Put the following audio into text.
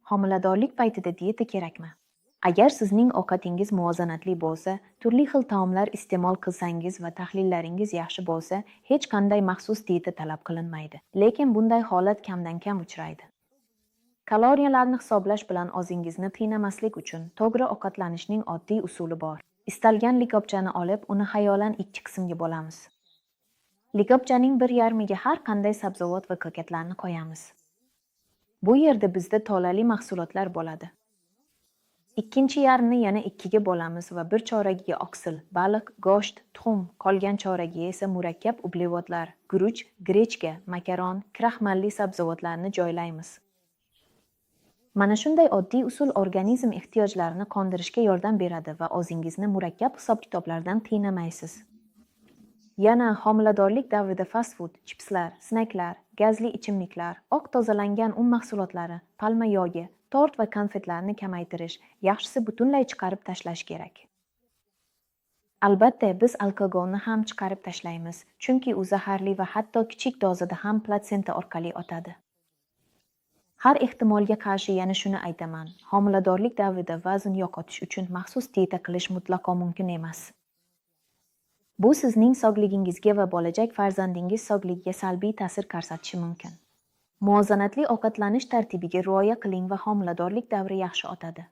Homiladorlik paytida dieta kerakmi? Agar sizning ovqatingiz muvozanatli bo'lsa, turli xil taomlar iste'mol qilsangiz va tahlillaringiz yaxshi bo'lsa, hech qanday maxsus dieta talab qilinmaydi. Lekin bunday holat kamdan kam uchraydi. Kaloriyalarni hisoblash bilan o'zingizni qiynamaslik uchun to'g'ri ovqatlanishning oddiy usuli bor. Istalgan likopchani olib, uni xayolan ikki qismga bo'lamiz. Likopchaning bir yarmiga har qanday sabzavot va ko'katlarni qo'yamiz. Bu yerda bizda tolali mahsulotlar bo'ladi. Ikkinchi yarmini yana ikkiga bo'lamiz va bir choragiga oqsil, baliq, go'sht, tuxum, qolgan choragiga esa murakkab uglevodlar, guruch, grechka, makaron, kraxmalli sabzavotlarni joylaymiz. Mana shunday oddiy usul organizm ehtiyojlarini qondirishga yordam beradi va o'zingizni murakkab hisob-kitoblardan qiynamaysiz. Yana homiladorlik davrida fast food, chipslar, snacklar, gazli ichimliklar, oq tozalangan un mahsulotlari, palma yogi, tort va konfetlarni kamaytirish, yaxshisi butunlay chiqarib tashlash kerak. Albatta, biz alkogolni ham chiqarib tashlaymiz, chunki u zaharli va hatto kichik dozada ham platsenta orqali o'tadi. Har ehtimolga qarshi yana shuni aytaman, homiladorlik davrida vazn yo'qotish uchun maxsus dieta qilish mutlaqo mumkin emas. Bu sizning sog'ligingizga va bo'lajak farzandingiz sog'ligiga salbiy ta'sir ko'rsatishi mumkin. Muvozanatli ovqatlanish tartibiga rioya qiling va homiladorlik davri yaxshi o'tadi.